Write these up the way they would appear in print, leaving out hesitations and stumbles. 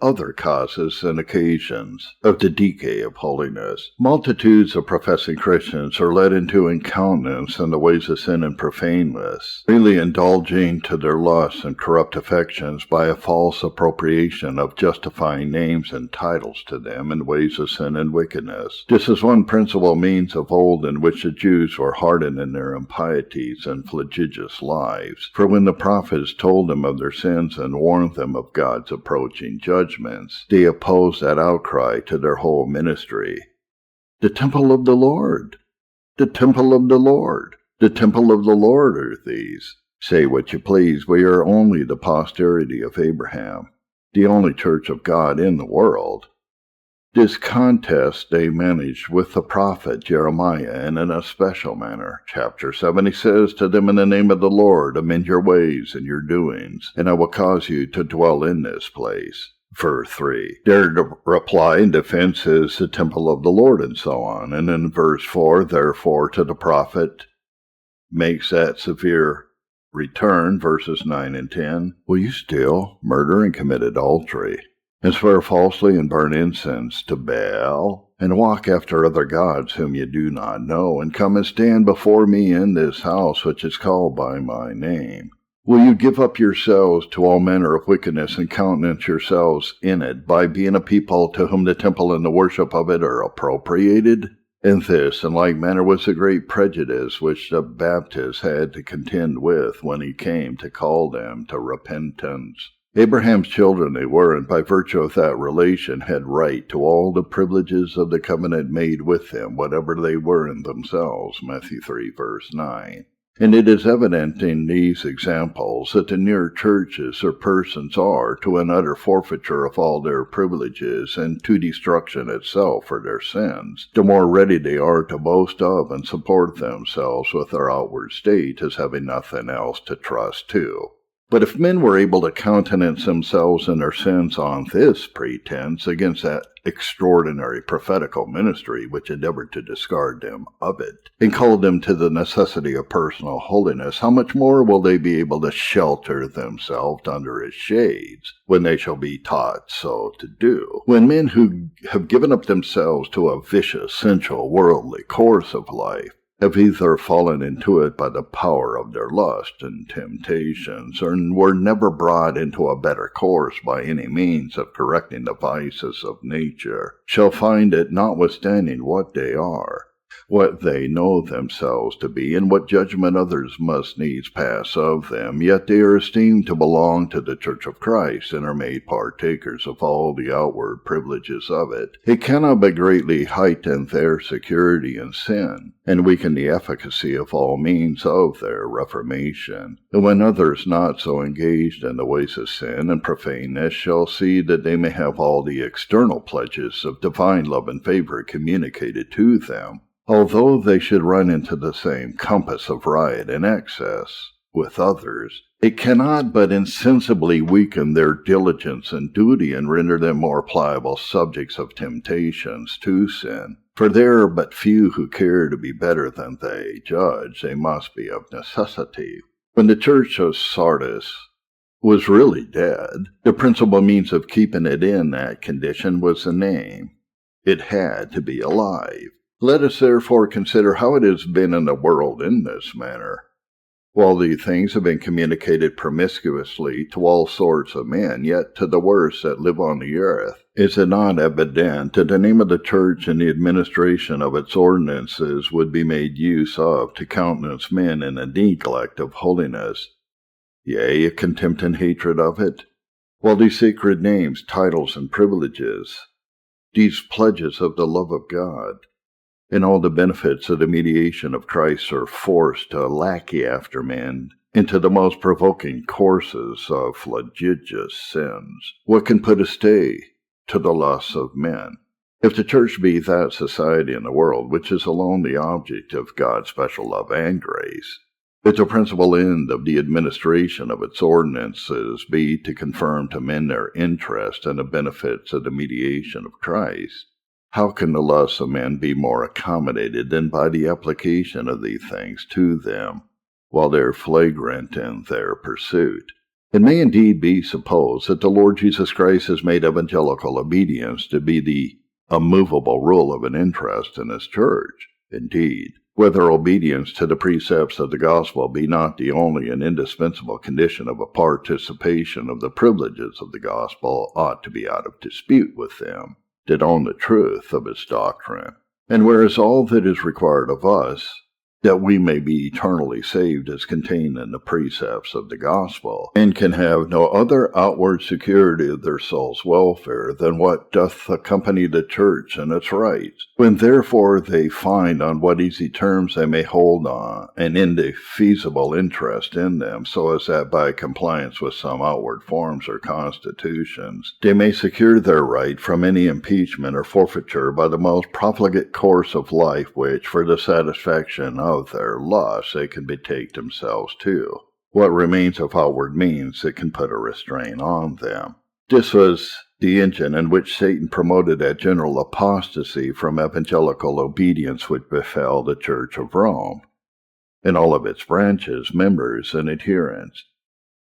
other causes and occasions of the decay of holiness. Multitudes of professing Christians are led into incontinence in the ways of sin and profaneness, really indulging to their lusts and corrupt affections by a false appropriation of justifying names and titles to them in ways of sin and wickedness. This is one principal means of old in which the Jews were hardened in their impieties and flagitious lives. For when the prophets told them of their sins and warned them of God's approaching judgments, they opposed that outcry to their whole ministry. The temple of the Lord, the temple of the Lord, the temple of the Lord are these. Say what you please, we are only the posterity of Abraham, the only church of God in the world. This contest they managed with the prophet Jeremiah in an especial manner. Chapter 7, he says to them, in the name of the Lord, amend your ways and your doings, and I will cause you to dwell in this place. Verse 3. Their reply and defense is the temple of the Lord, and so on. And in verse 4, therefore to the prophet makes that severe return, verses 9 and 10. Will you steal, murder, and commit adultery, and swear falsely and burn incense to Baal, and walk after other gods whom you do not know, and come and stand before me in this house which is called by my name? Will you give up yourselves to all manner of wickedness and countenance yourselves in it by being a people to whom the temple and the worship of it are appropriated? And this, in like manner, was the great prejudice which the Baptist had to contend with when he came to call them to repentance. Abraham's children they were, and by virtue of that relation had right to all the privileges of the covenant made with them, whatever they were in themselves. Matthew 3, verse 9. And it is evident in these examples that the nearer churches or persons are to an utter forfeiture of all their privileges and to destruction itself for their sins, the more ready they are to boast of and support themselves with their outward state as having nothing else to trust to. But if men were able to countenance themselves in their sins on this pretense against that extraordinary prophetical ministry which endeavored to discard them of it, and called them to the necessity of personal holiness, how much more will they be able to shelter themselves under its shades, when they shall be taught so to do? When men who have given up themselves to a vicious, sensual, worldly course of life, have either fallen into it by the power of their lust and temptations, or were never brought into a better course by any means of correcting the vices of nature, shall find it, notwithstanding what they are, what they know themselves to be, and what judgment others must needs pass of them, yet they are esteemed to belong to the Church of Christ, and are made partakers of all the outward privileges of it. It cannot but greatly heighten their security in sin, and weaken the efficacy of all means of their reformation. And when others not so engaged in the ways of sin and profaneness shall see that they may have all the external pledges of divine love and favor communicated to them, although they should run into the same compass of riot and excess with others, it cannot but insensibly weaken their diligence and duty, and render them more pliable subjects of temptations to sin. For there are but few who care to be better than they judge they must be of necessity. When the church of Sardis was really dead, the principal means of keeping it in that condition was the name. It had to be alive. Let us therefore consider how it has been in the world in this manner. While these things have been communicated promiscuously to all sorts of men, yet to the worst that live on the earth, is it not evident that the name of the church and the administration of its ordinances would be made use of to countenance men in a neglect of holiness, yea, a contempt and hatred of it? While these sacred names, titles, and privileges, these pledges of the love of God, and all the benefits of the mediation of Christ are forced to lackey after men into the most provoking courses of flagitious sins, what can put a stay to the lusts of men? If the church be that society in the world which is alone the object of God's special love and grace, if the principal end of the administration of its ordinances be to confirm to men their interest in the benefits of the mediation of Christ, how can the lusts of men be more accommodated than by the application of these things to them, while they are flagrant in their pursuit? It may indeed be supposed that the Lord Jesus Christ has made evangelical obedience to be the immovable rule of an interest in His church. Indeed, whether obedience to the precepts of the gospel be not the only and indispensable condition of a participation of the privileges of the gospel ought to be out of dispute with them that own the truth of its doctrine. And whereas all that is required of us, that we may be eternally saved, is contained in the precepts of the gospel, and can have no other outward security of their soul's welfare than what doth accompany the church and its rights, when therefore they find on what easy terms they may hold on an indefeasible interest in them, so as that by compliance with some outward forms or constitutions they may secure their right from any impeachment or forfeiture by the most profligate course of life, which, for the satisfaction of their lusts, they can betake themselves to. What remains of outward means that can put a restraint on them. This was the engine in which Satan promoted that general apostasy from evangelical obedience which befell the Church of Rome, and all of its branches, members, and adherents.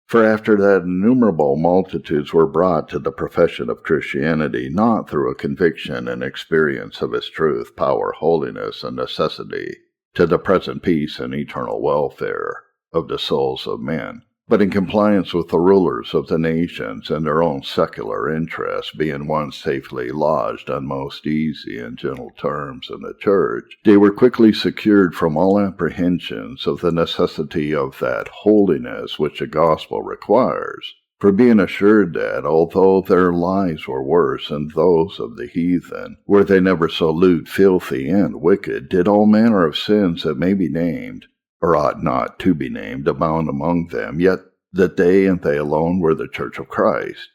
For after that innumerable multitudes were brought to the profession of Christianity, not through a conviction and experience of its truth, power, holiness, and necessity, to the present peace and eternal welfare of the souls of men, but in compliance with the rulers of the nations and their own secular interests, being once safely lodged on most easy and gentle terms in the church, they were quickly secured from all apprehensions of the necessity of that holiness which the gospel requires, for being assured that, although their lives were worse than those of the heathen, were they never so lewd, filthy, and wicked, did all manner of sins that may be named, or ought not to be named, abound among them, yet that they and they alone were the church of Christ,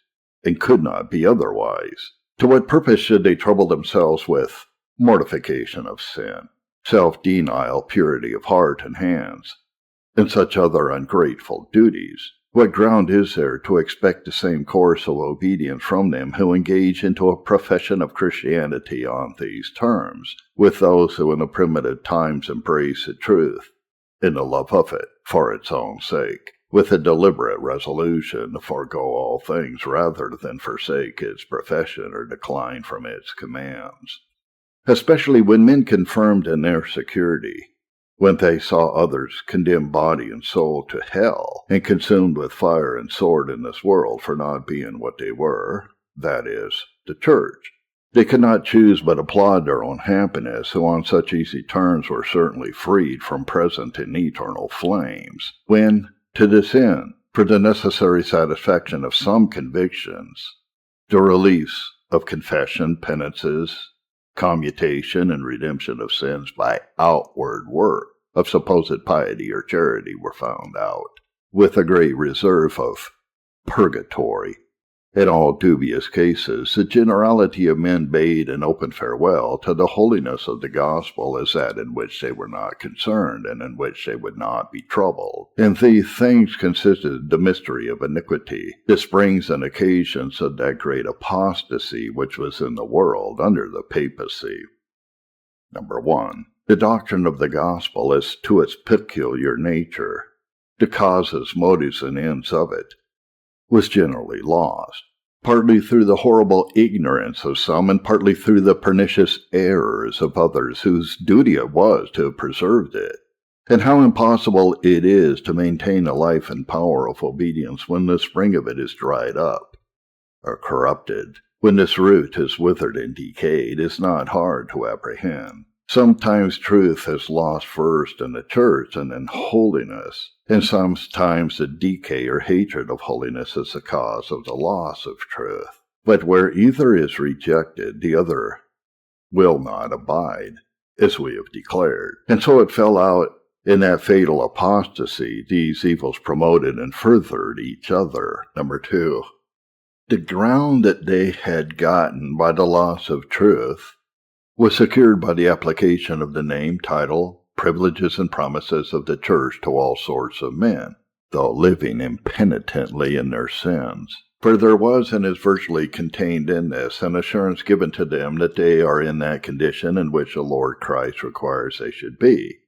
and could not be otherwise. To what purpose should they trouble themselves with mortification of sin, self-denial, purity of heart and hands, and such other ungrateful duties? What ground is there to expect the same course of obedience from them who engage into a profession of Christianity on these terms, with those who in the primitive times embrace the truth, in the love of it, for its own sake, with a deliberate resolution to forego all things rather than forsake its profession or decline from its commands? Especially when men confirmed in their security, when they saw others condemned body and soul to hell, and consumed with fire and sword in this world for not being what they were, that is, the church, they could not choose but applaud their own happiness, who on such easy terms were certainly freed from present and eternal flames, when, to this end, for the necessary satisfaction of some convictions, the release of confession, penances, commutation, and redemption of sins by outward work of supposed piety or charity were found out, with a great reserve of purgatory. In all dubious cases, the generality of men bade an open farewell to the holiness of the gospel as that in which they were not concerned, and in which they would not be troubled. And these things consisted the mystery of iniquity, the springs and occasions of that great apostasy which was in the world under the papacy. Number 1. The doctrine of the gospel as to its peculiar nature, the causes, motives, and ends of it, was generally lost, partly through the horrible ignorance of some, and partly through the pernicious errors of others whose duty it was to have preserved it. And how impossible it is to maintain the life and power of obedience when the spring of it is dried up, or corrupted, when this root is withered and decayed, is not hard to apprehend. Sometimes truth is lost first in the church and in holiness, and sometimes the decay or hatred of holiness is the cause of the loss of truth. But where either is rejected, the other will not abide, as we have declared. And so it fell out in that fatal apostasy. These evils promoted and furthered each other. Number 2. The ground that they had gotten by the loss of truth was secured by the application of the name, title, privileges, and promises of the church to all sorts of men, though living impenitently in their sins. For there was and is virtually contained in this an assurance given to them that they are in that condition in which the Lord Christ requires they should be,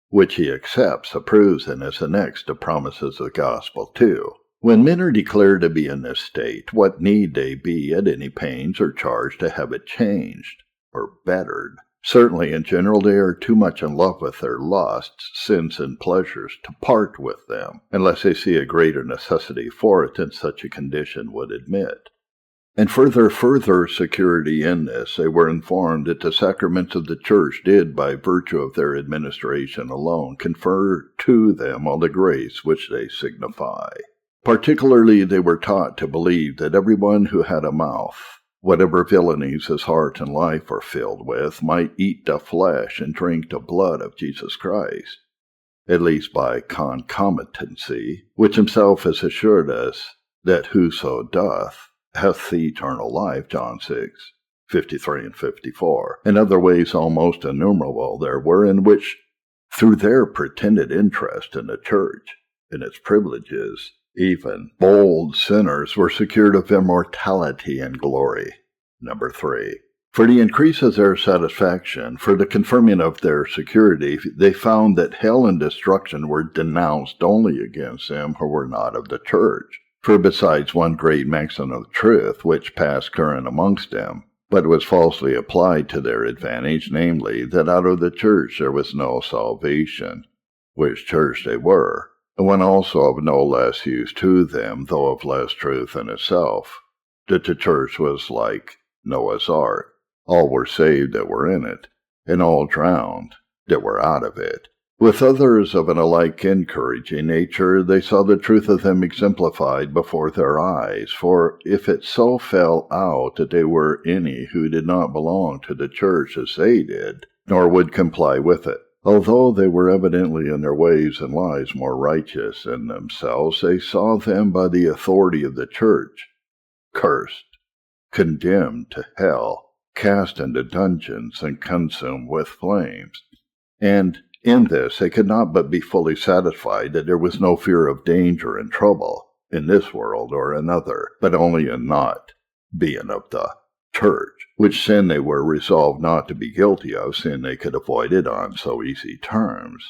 which he accepts, approves, and is annexed to promises of the gospel too, When men are declared to be in this state, what need they be at any pains or charge to have it changed, or bettered? Certainly, in general, they are too much in love with their lusts, sins, and pleasures to part with them, unless they see a greater necessity for it than such a condition would admit. And for their further security in this, they were informed that the sacraments of the Church did, by virtue of their administration alone, confer to them all the grace which they signify. Particularly, they were taught to believe that everyone who had a mouth, whatever villainies his heart and life were filled with, might eat the flesh and drink the blood of Jesus Christ, at least by concomitancy, which himself has assured us that whoso doth hath the eternal life, John 6:53 and 54. And other ways almost innumerable there were, in which, through their pretended interest in the Church and its privileges, even bold sinners were secured of immortality and glory. Number 3. For the increase of their satisfaction, for the confirming of their security, they found that hell and destruction were denounced only against them who were not of the Church. For besides one great maxim of truth, which passed current amongst them, but was falsely applied to their advantage, namely, that out of the Church there was no salvation, which Church they were, and one also of no less use to them, though of less truth in itself, that the Church was like Noah's ark. All were saved that were in it, and all drowned that were out of it. With others of an alike encouraging nature, they saw the truth of them exemplified before their eyes, for if it so fell out that there were any who did not belong to the Church as they did, nor would comply with it, although they were evidently in their ways and lives more righteous than themselves, they saw them by the authority of the Church cursed, condemned to hell, cast into dungeons, and consumed with flames. And in this they could not but be fully satisfied that there was no fear of danger and trouble in this world or another, but only in not being of the Church, which sin they were resolved not to be guilty of, seeing they could avoid it on so easy terms.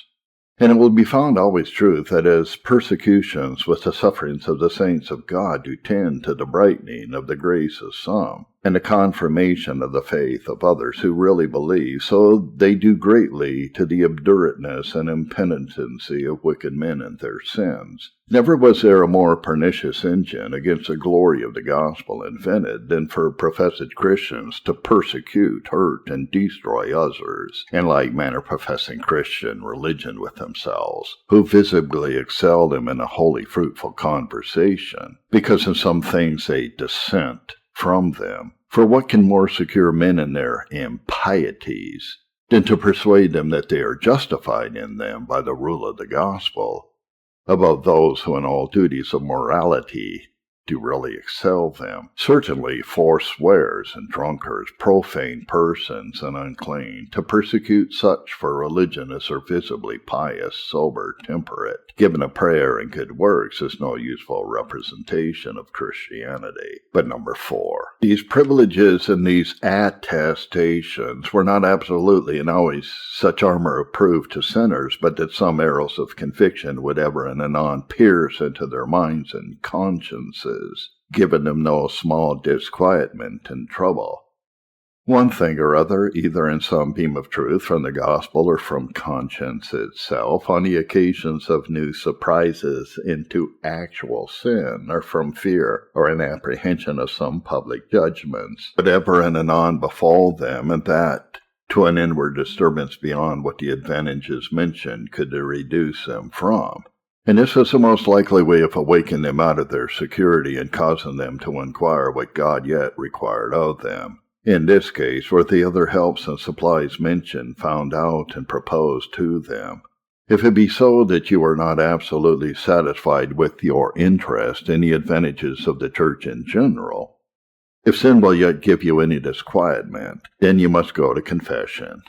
And it will be found always true that as persecutions with the sufferings of the saints of God do tend to the brightening of the grace of some, and the confirmation of the faith of others who really believe, so they do greatly to the obdurateness and impenitency of wicked men in their sins. Never was there a more pernicious engine against the glory of the gospel invented than for professed Christians to persecute, hurt, and destroy others, in like manner professing Christian religion with themselves, who visibly excel them in a wholly fruitful conversation, because in some things they dissent from them. For what can more secure men in their impieties than to persuade them that they are justified in them by the rule of the gospel, above those who in all duties of morality do really excel them? Certainly forswears and drunkards, profane persons, and unclean, to persecute such for religion as are visibly pious, sober, temperate, given a prayer and good works, is no useful representation of Christianity. But number 4, these privileges and these attestations were not absolutely and always such armor of proof to sinners, but that some arrows of conviction would ever and anon pierce into their minds and consciences, giving them no small disquietment and trouble. One thing or other, either in some beam of truth from the gospel or from conscience itself, on the occasions of new surprises into actual sin, or from fear or an apprehension of some public judgments, would ever and anon befall them, and that to an inward disturbance beyond what the advantages mentioned could reduce them from. And this was the most likely way of awakening them out of their security and causing them to inquire what God yet required of them. In this case, were the other helps and supplies mentioned found out and proposed to them. If it be so that you are not absolutely satisfied with your interest in the advantages of the Church in general, if sin will yet give you any disquietment, then you must go to confession,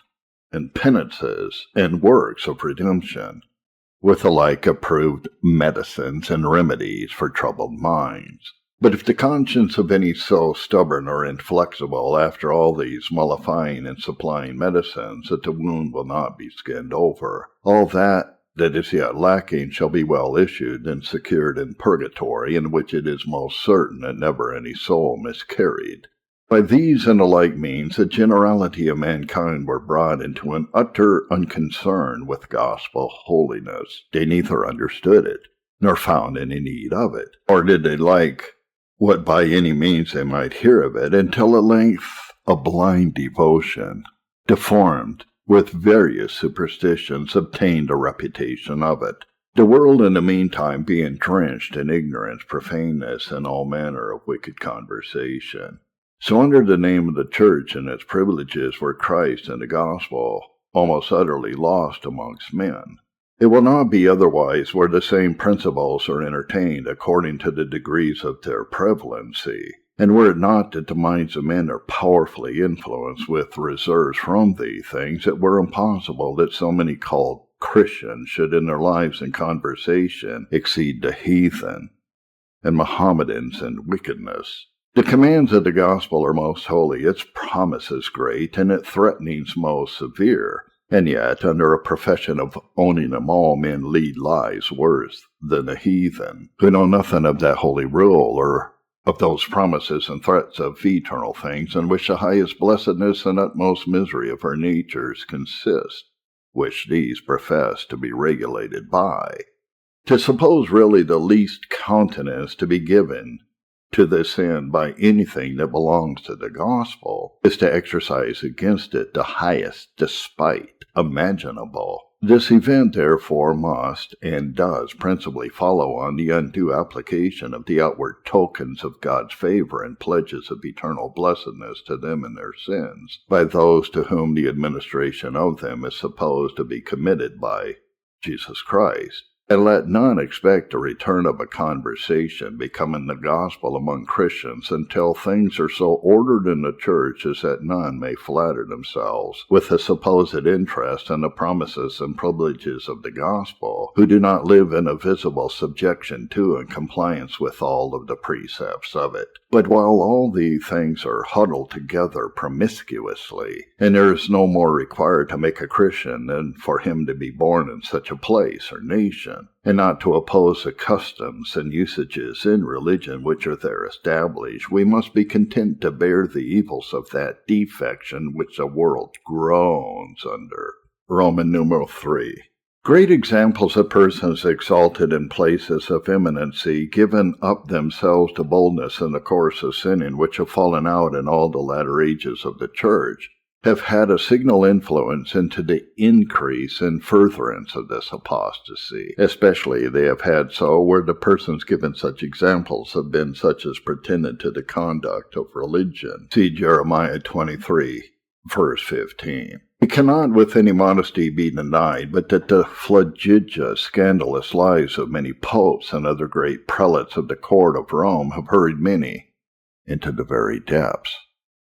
and penances, and works of redemption, with the like approved medicines and remedies for troubled minds. But if the conscience of any so stubborn or inflexible after all these mollifying and supplying medicines that the wound will not be skinned over, all that that is yet lacking shall be well issued and secured in purgatory, in which it is most certain that never any soul miscarried. By these and the like means, the generality of mankind were brought into an utter unconcern with gospel holiness. They neither understood it, nor found any need of it, or did they like what by any means they might hear of it, until at length a blind devotion, deformed with various superstitions, obtained a reputation of it. The world in the meantime being drenched in ignorance, profaneness, and all manner of wicked conversation. So under the name of the church and its privileges were Christ and the gospel almost utterly lost amongst men. It will not be otherwise where the same principles are entertained according to the degrees of their prevalency, and were it not that the minds of men are powerfully influenced with reserves from these things, it were impossible that so many called Christians should in their lives and conversation exceed the heathen and Mohammedans in wickedness. The commands of the gospel are most holy, its promises great, and its threatenings most severe. And yet, under a profession of owning them all, men lead lives worse than the heathen, who know nothing of that holy rule, or of those promises and threats of eternal things, in which the highest blessedness and utmost misery of our natures consist, which these profess to be regulated by. To suppose really the least countenance to be given to this end by anything that belongs to the gospel is to exercise against it the highest despite imaginable. This event, therefore, must and does principally follow on the undue application of the outward tokens of God's favor and pledges of eternal blessedness to them in their sins, by those to whom the administration of them is supposed to be committed by Jesus Christ. And let none expect a return of a conversation becoming the gospel among Christians until things are so ordered in the church as that none may flatter themselves with the supposed interest in the promises and privileges of the gospel, who do not live in a visible subjection to and compliance with all of the precepts of it. But while all these things are huddled together promiscuously, and there is no more required to make a Christian than for him to be born in such a place or nation, and not to oppose the customs and usages in religion which are there established, we must be content to bear the evils of that defection which the world groans under. Roman numeral 3. Great examples of persons exalted in places of eminency, given up themselves to boldness in the course of sinning, which have fallen out in all the latter ages of the church, have had a signal influence into the increase and furtherance of this apostasy. Especially they have had so where the persons given such examples have been such as pretended to the conduct of religion. See Jeremiah 23, verse 15. It cannot with any modesty be denied, but that the flagitious, scandalous lives of many popes and other great prelates of the court of Rome have hurried many into the very depths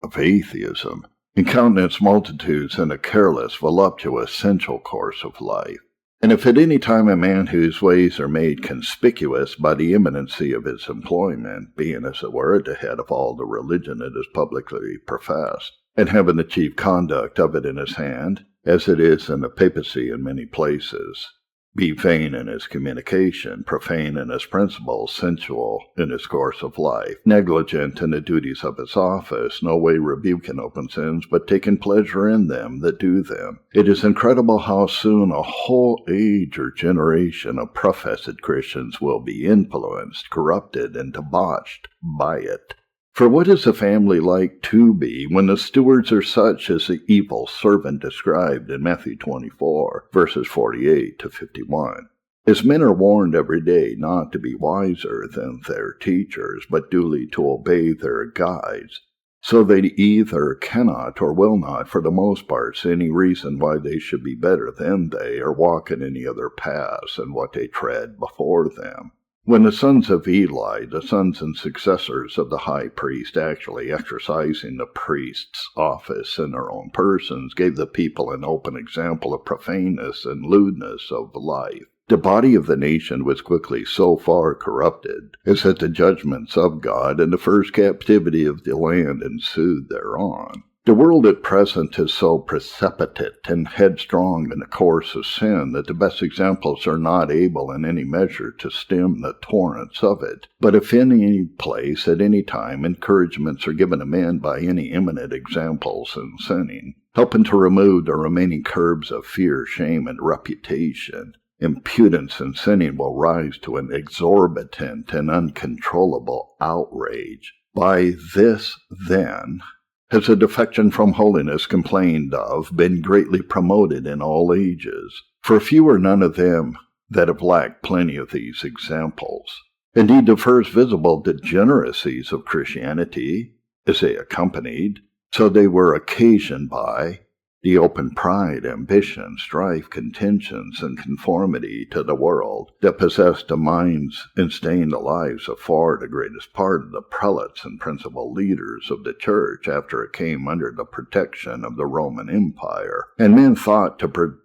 of atheism, and countenance multitudes in a careless, voluptuous, sensual course of life. And if at any time a man whose ways are made conspicuous by the eminency of his employment, being as it were at the head of all the religion that is publicly professed, and having the chief conduct of it in his hand, as it is in the papacy in many places, be vain in his communication, profane in his principles, sensual in his course of life, negligent in the duties of his office, no way rebuking open sins, but taking pleasure in them that do them. It is incredible how soon a whole age or generation of professed Christians will be influenced, corrupted, and debauched by it. For what is a family like to be when the stewards are such as the evil servant described in Matthew 24, verses 48 to 51? As men are warned every day not to be wiser than their teachers, but duly to obey their guides, so they either cannot or will not, for the most part, see any reason why they should be better than they, or walk in any other paths than what they tread before them. When the sons of Eli, the sons and successors of the high priest, actually exercising the priest's office in their own persons, gave the people an open example of profaneness and lewdness of life, the body of the nation was quickly so far corrupted as that the judgments of God and the first captivity of the land ensued thereon. The world at present is so precipitate and headstrong in the course of sin that the best examples are not able in any measure to stem the torrents of it. But if in any place, at any time, encouragements are given to men by any eminent examples in sinning, helping to remove the remaining curbs of fear, shame, and reputation, impudence in sinning will rise to an exorbitant and uncontrollable outrage. By this, then, has a defection from holiness complained of been greatly promoted in all ages, for few or none of them that have lacked plenty of these examples. Indeed, the first visible degeneracies of Christianity, as they accompanied, so they were occasioned by the open pride, ambition, strife, contentions, and conformity to the world that possessed the minds and stained the lives of far the greatest part of the prelates and principal leaders of the church after it came under the protection of the Roman Empire, and men thought to purchase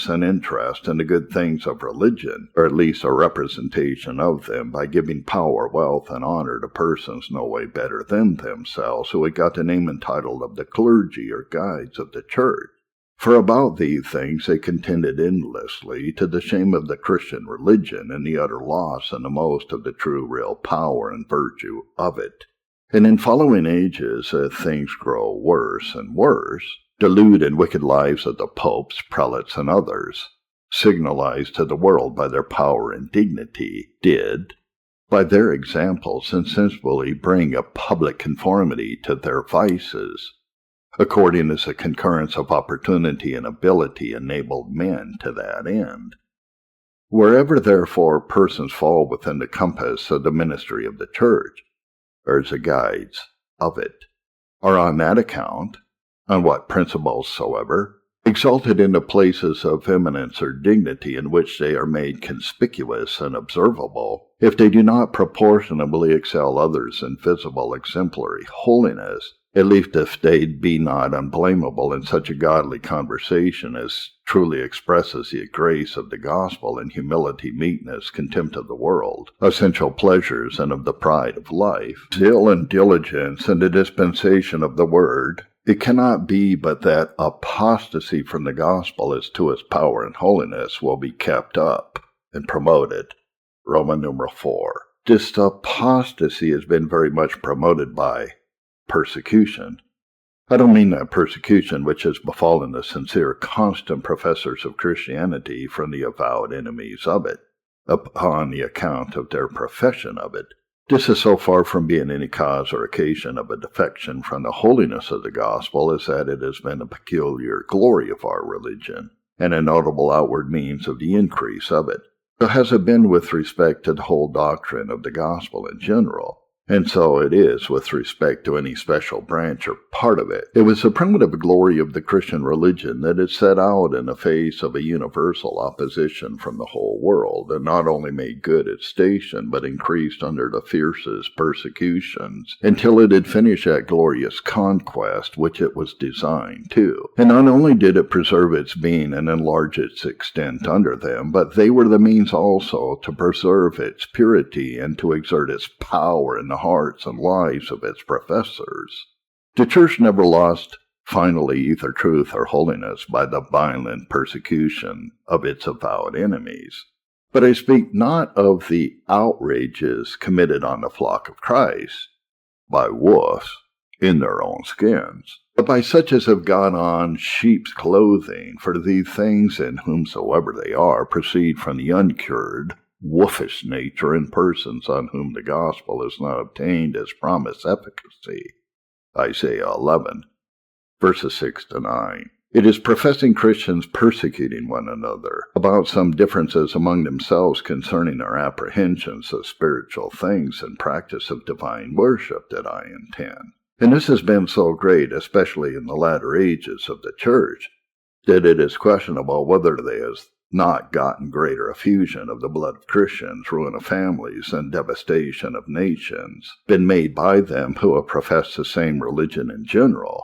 an interest in the good things of religion, or at least a representation of them, by giving power, wealth, and honor to persons no way better than themselves, who had got the name and title of the clergy or guides of the church. For about these things they contended endlessly, to the shame of the Christian religion, and the utter loss in the most of the true real power and virtue of it. And in following ages, as things grow worse and worse, the lewd and wicked lives of the popes, prelates, and others, signalized to the world by their power and dignity, did, by their examples, insensibly bring a public conformity to their vices, according as the concurrence of opportunity and ability enabled men to that end. Wherever, therefore, persons fall within the compass of the ministry of the church, or as the guides of it, are on that account, on what principles soever, exalted into places of eminence or dignity in which they are made conspicuous and observable, if they do not proportionably excel others in visible exemplary holiness, at least if they be not unblameable in such a godly conversation as truly expresses the grace of the gospel in humility, meekness, contempt of the world, essential pleasures, and of the pride of life, zeal and diligence in the dispensation of the word, it cannot be but that apostasy from the gospel as to its power and holiness will be kept up and promoted. Roman numeral 4. This apostasy has been very much promoted by persecution. I don't mean that persecution which has befallen the sincere, constant professors of Christianity from the avowed enemies of it, upon the account of their profession of it. This is so far from being any cause or occasion of a defection from the holiness of the gospel as that it has been a peculiar glory of our religion, and a notable outward means of the increase of it. So has it been with respect to the whole doctrine of the gospel in general, and so it is with respect to any special branch or part of it. It was the primitive glory of the Christian religion that it set out in the face of a universal opposition from the whole world, and not only made good its station, but increased under the fiercest persecutions, until it had finished that glorious conquest which it was designed to. And not only did it preserve its being and enlarge its extent under them, but they were the means also to preserve its purity and to exert its power in the hearts and lives of its professors. The church never lost finally either truth or holiness by the violent persecution of its avowed enemies. But I speak not of the outrages committed on the flock of Christ by wolves in their own skins, but by such as have got on sheep's clothing, for these things in whomsoever they are proceed from the uncured, wolfish nature in persons on whom the gospel has not obtained its promised efficacy. Isaiah 11, verses 6-9. It is professing Christians persecuting one another about some differences among themselves concerning their apprehensions of spiritual things and practice of divine worship that I intend. And this has been so great, especially in the latter ages of the church, that it is questionable whether there has not gotten greater effusion of the blood of Christians, ruin of families, and devastation of nations, been made by them who have professed the same religion in general,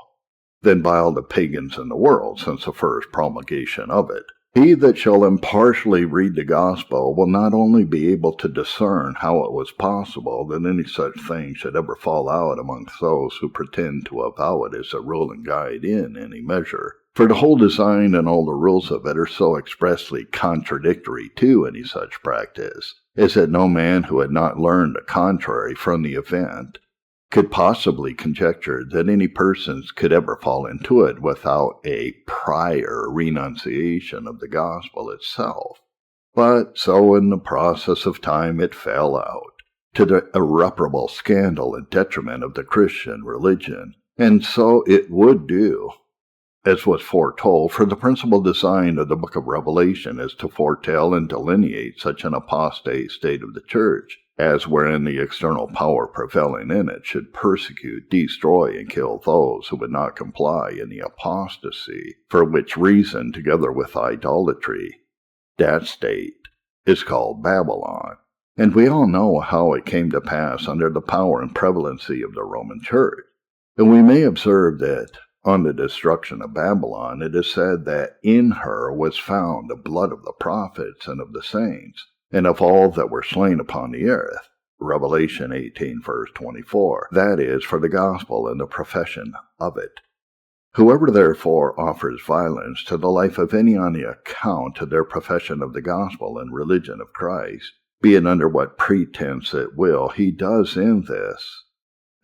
than by all the pagans in the world since the first promulgation of it. He that shall impartially read the gospel will not only be able to discern how it was possible that any such thing should ever fall out amongst those who pretend to avow it as a rule and guide in any measure, for the whole design and all the rules of it are so expressly contradictory to any such practice, as that no man who had not learned the contrary from the event could possibly conjecture that any persons could ever fall into it without a prior renunciation of the gospel itself. But so in the process of time it fell out, to the irreparable scandal and detriment of the Christian religion, and so it would do, as was foretold, for the principal design of the book of Revelation is to foretell and delineate such an apostate state of the church, as wherein the external power prevailing in it should persecute, destroy, and kill those who would not comply in the apostasy, for which reason, together with idolatry, that state is called Babylon. And we all know how it came to pass under the power and prevalency of the Roman Church. And we may observe that on the destruction of Babylon, it is said that in her was found the blood of the prophets and of the saints, and of all that were slain upon the earth. Revelation 18, verse 24. That is, for the gospel and the profession of it. Whoever therefore offers violence to the life of any on the account of their profession of the gospel and religion of Christ, be it under what pretense it will, he does in this,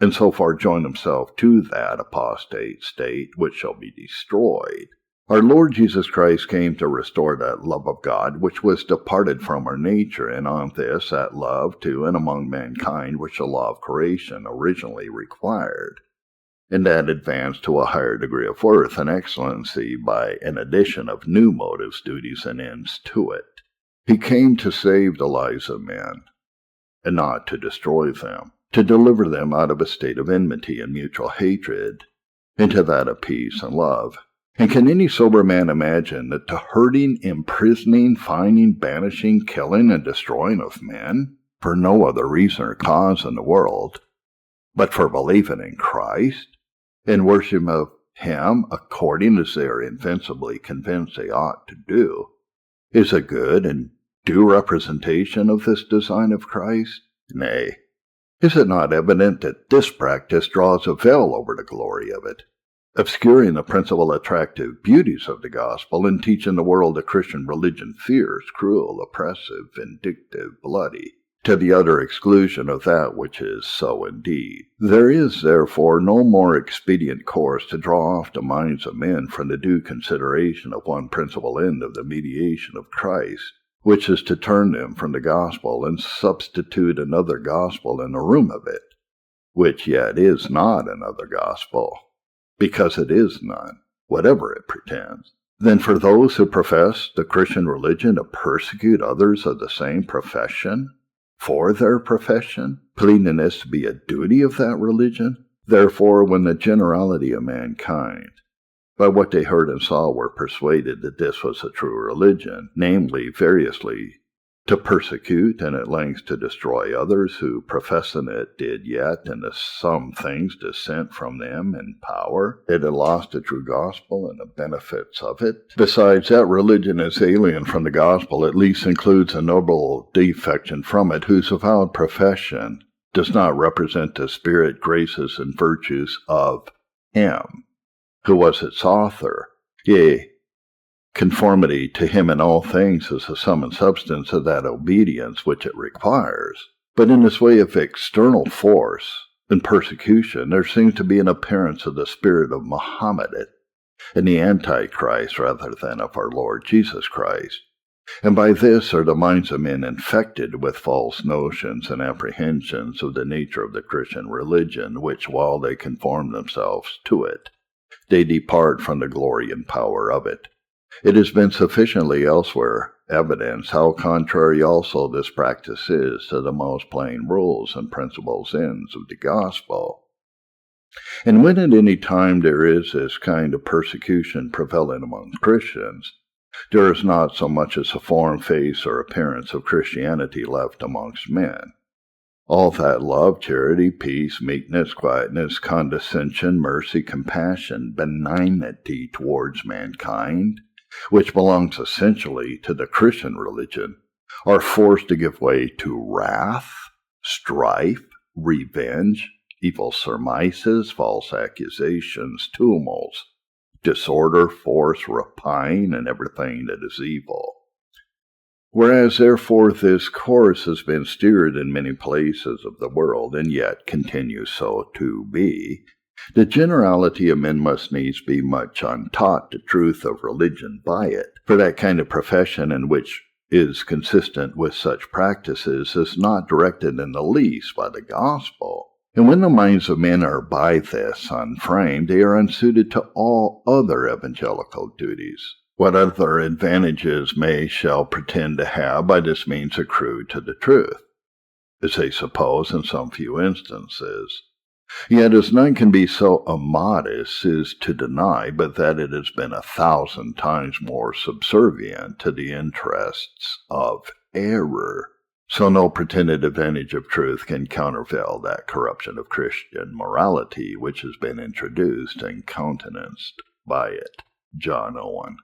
and so far join himself to that apostate state which shall be destroyed. Our Lord Jesus Christ came to restore that love of God which was departed from our nature, and on this, that love to and among mankind which the law of creation originally required, and that advanced to a higher degree of worth and excellency by an addition of new motives, duties, and ends to it. He came to save the lives of men, and not to destroy them, to deliver them out of a state of enmity and mutual hatred into that of peace and love. And can any sober man imagine that the hurting, imprisoning, fining, banishing, killing, and destroying of men, for no other reason or cause in the world, but for believing in Christ, and worship of Him according as they are invincibly convinced they ought to do, is a good and due representation of this design of Christ? Nay, is it not evident that this practice draws a veil over the glory of it, obscuring the principal attractive beauties of the gospel, and teaching the world a Christian religion fierce, cruel, oppressive, vindictive, bloody, to the utter exclusion of that which is so indeed? There is, therefore, no more expedient course to draw off the minds of men from the due consideration of one principal end of the mediation of Christ, which is to turn them from the gospel and substitute another gospel in the room of it, which yet is not another gospel, because it is none, whatever it pretends, than for those who profess the Christian religion to persecute others of the same profession for their profession, pleading this to be a duty of that religion. Therefore, when the generality of mankind, by what they heard and saw, were persuaded that this was a true religion, namely, variously to persecute and at length to destroy others who, professing it, did yet in some things dissent from them in power, it had lost the true gospel and the benefits of it. Besides, that religion is alien from the gospel, at least includes a noble defection from it, whose avowed profession does not represent the spirit, graces, and virtues of Him who was its author. Yea, conformity to Him in all things is the sum and substance of that obedience which it requires. But in this way of external force and persecution, there seems to be an appearance of the spirit of Muhammad and the Antichrist rather than of our Lord Jesus Christ. And by this are the minds of men infected with false notions and apprehensions of the nature of the Christian religion, which, while they conform themselves to it, they depart from the glory and power of it. It has been sufficiently elsewhere evidenced how contrary also this practice is to the most plain rules and principles ends of the gospel. And when at any time there is this kind of persecution prevalent among Christians, there is not so much as a form, face, or appearance of Christianity left amongst men. All that love, charity, peace, meekness, quietness, condescension, mercy, compassion, benignity towards mankind, which belongs essentially to the Christian religion, are forced to give way to wrath, strife, revenge, evil surmises, false accusations, tumults, disorder, force, rapine, and everything that is evil. Whereas, therefore, this course has been steered in many places of the world, and yet continues so to be, the generality of men must needs be much untaught the truth of religion by it, for that kind of profession in which is consistent with such practices is not directed in the least by the gospel. And when the minds of men are by this unframed, they are unsuited to all other evangelical duties. What other advantages shall pretend to have by this means accrue to the truth, as they suppose in some few instances. Yet as none can be so immodest as to deny but that it has been 1,000 times more subservient to the interests of error, so no pretended advantage of truth can countervail that corruption of Christian morality which has been introduced and countenanced by it. John Owen.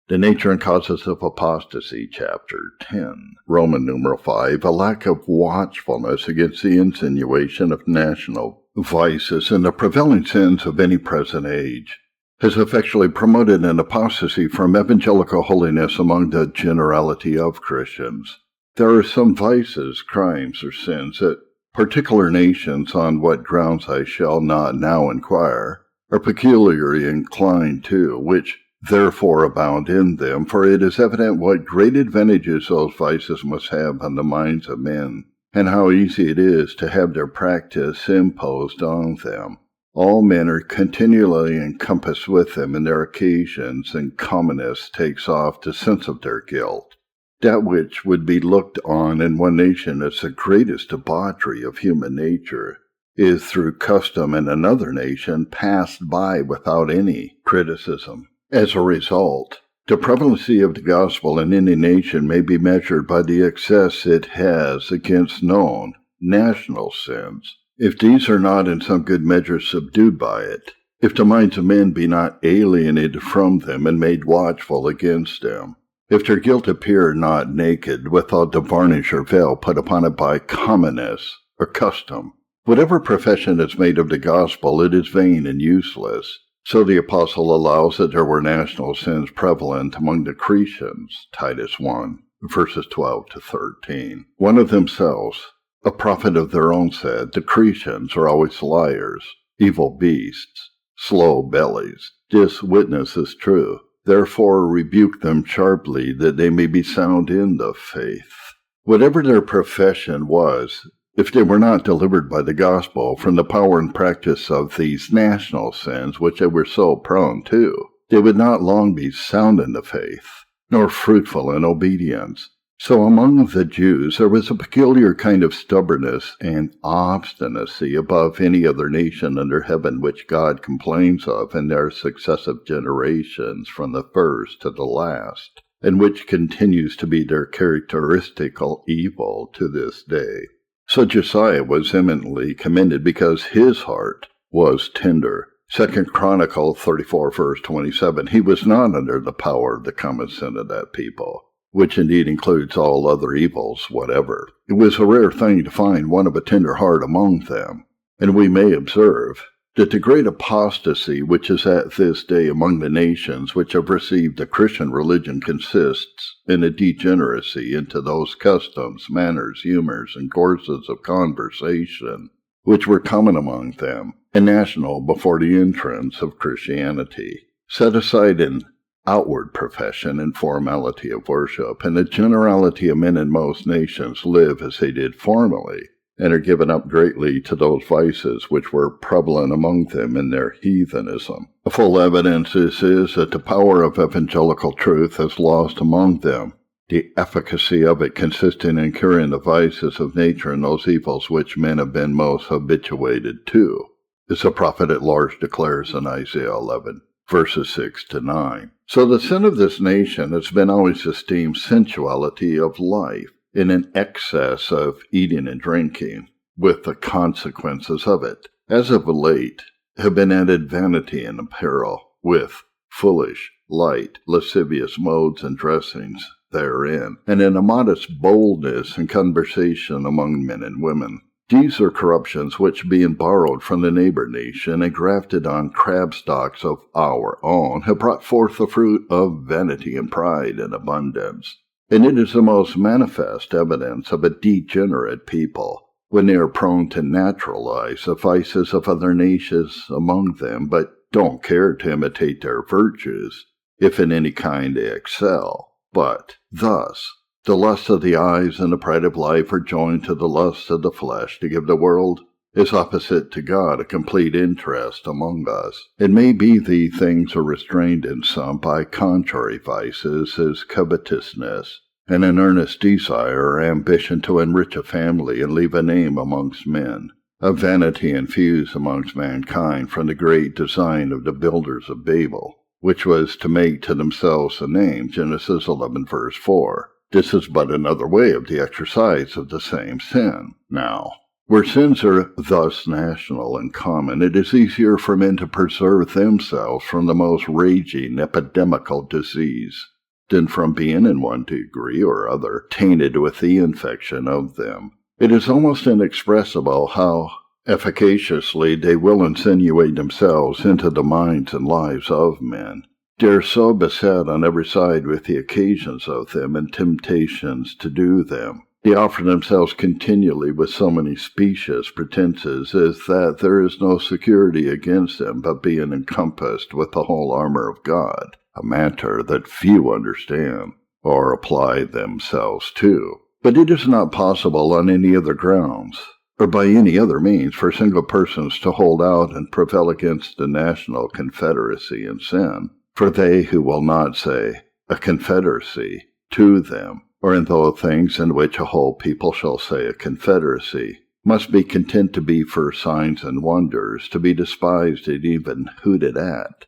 The Nature and Causes of Apostasy, Chapter 10. Roman numeral 5. A lack of watchfulness against the insinuation of national vices and the prevailing sins of any present age has effectually promoted an apostasy from evangelical holiness among the generality of Christians. There are some vices, crimes, or sins that particular nations, on what grounds I shall not now inquire, are peculiarly inclined to, which therefore abound in them, for it is evident what great advantages those vices must have on the minds of men, and how easy it is to have their practice imposed on them. All men are continually encompassed with them in their occasions, and commonness takes off the sense of their guilt. That which would be looked on in one nation as the greatest debauchery of human nature is through custom in another nation passed by without any criticism. As a result, the prevalency of the gospel in any nation may be measured by the excess it has against known national sins. If these are not in some good measure subdued by it, if the minds of men be not alienated from them and made watchful against them, if their guilt appear not naked without the varnish or veil put upon it by commonness or custom, whatever profession is made of the gospel, it is vain and useless. So the apostle allows that there were national sins prevalent among the Cretans, Titus 1, verses 12 to 13. One of themselves, a prophet of their own, said, "The Cretans are always liars, evil beasts, slow bellies. This witness is true. Therefore rebuke them sharply, that they may be sound in the faith." Whatever their profession was, if they were not delivered by the gospel from the power and practice of these national sins which they were so prone to, they would not long be sound in the faith, nor fruitful in obedience. So among the Jews there was a peculiar kind of stubbornness and obstinacy above any other nation under heaven which God complains of in their successive generations from the first to the last, and which continues to be their characteristical evil to this day. So Josiah was eminently commended because his heart was tender. 2 Chronicles 34, verse 27. He was not under the power of the common sin of that people, which indeed includes all other evils whatever. It was a rare thing to find one of a tender heart among them, and we may observe that the great apostasy which is at this day among the nations which have received the Christian religion consists in a degeneracy into those customs, manners, humors, and courses of conversation which were common among them, and national before the entrance of Christianity. Set aside in outward profession and formality of worship, and the generality of men in most nations live as they did formerly, and are given up greatly to those vices which were prevalent among them in their heathenism. A full evidence is that the power of evangelical truth has lost among them, the efficacy of it consisting in curing the vices of nature and those evils which men have been most habituated to, as the prophet at large declares in Isaiah 11, verses 6 to 9. So the sin of this nation has been always esteemed sensuality of life, in an excess of eating and drinking, with the consequences of it. As of late, have been added vanity and apparel, with foolish light, lascivious modes and dressings therein, and in a modest boldness in conversation among men and women. These are corruptions which, being borrowed from the neighbor nation and grafted on crab stalks of our own, have brought forth the fruit of vanity and pride in abundance. And it is the most manifest evidence of a degenerate people, when they are prone to naturalize the vices of other nations among them, but don't care to imitate their virtues, if in any kind they excel. But thus, the lust of the eyes and the pride of life are joined to the lust of the flesh to give the world, is opposite to God, a complete interest among us. It may be the things are restrained in some by contrary vices, as covetousness, and an earnest desire or ambition to enrich a family and leave a name amongst men, a vanity infused amongst mankind from the great design of the builders of Babel, which was to make to themselves a name, Genesis 11 verse 4. This is but another way of the exercise of the same sin. Now, where sins are thus national and common, it is easier for men to preserve themselves from the most raging epidemical disease than from being in one degree or other tainted with the infection of them. It is almost inexpressible how efficaciously they will insinuate themselves into the minds and lives of men. They are so beset on every side with the occasions of them and temptations to do them. They offer themselves continually with so many specious pretenses as that there is no security against them but being encompassed with the whole armor of God, a matter that few understand or apply themselves to. But it is not possible on any other grounds, or by any other means, for single persons to hold out and prevail against the national confederacy in sin. For they who will not say a confederacy to them, or in those things in which a whole people shall say a confederacy, must be content to be for signs and wonders, to be despised and even hooted at.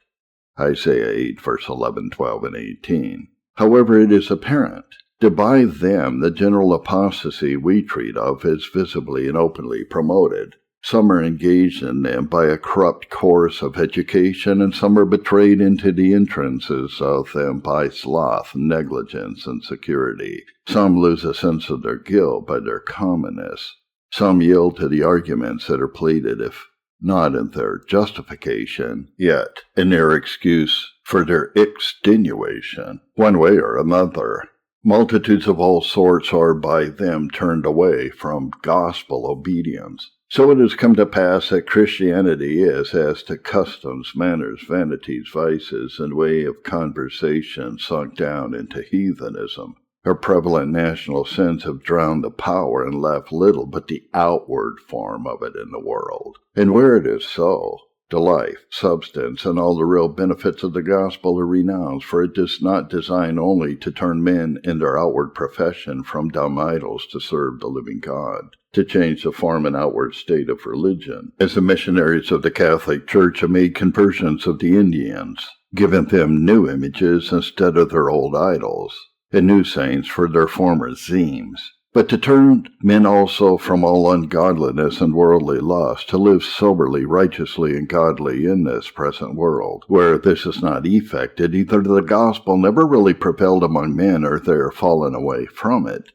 Isaiah 8, verse 11, 12, and 18. However, it is apparent that by them the general apostasy we treat of is visibly and openly promoted. Some are engaged in them by a corrupt course of education, and some are betrayed into the entrances of them by sloth, negligence, and security. Some lose a sense of their guilt by their commonness. Some yield to the arguments that are pleaded, if not in their justification, yet in their excuse for their extenuation, one way or another. Multitudes of all sorts are by them turned away from gospel obedience. So it has come to pass that Christianity is, as to customs, manners, vanities, vices, and way of conversation, sunk down into heathenism. Her prevalent national sins have drowned the power and left little but the outward form of it in the world. And where it is so, the life, substance, and all the real benefits of the gospel are renounced, for it does not design only to turn men in their outward profession from dumb idols to serve the living God, to change the form and outward state of religion, as the missionaries of the Catholic Church have made conversions of the Indians, giving them new images instead of their old idols, and new saints for their former themes. But to turn men also from all ungodliness and worldly lust, to live soberly, righteously, and godly in this present world. Where this is not effected, either the gospel never really prevailed among men, or they are fallen away from it.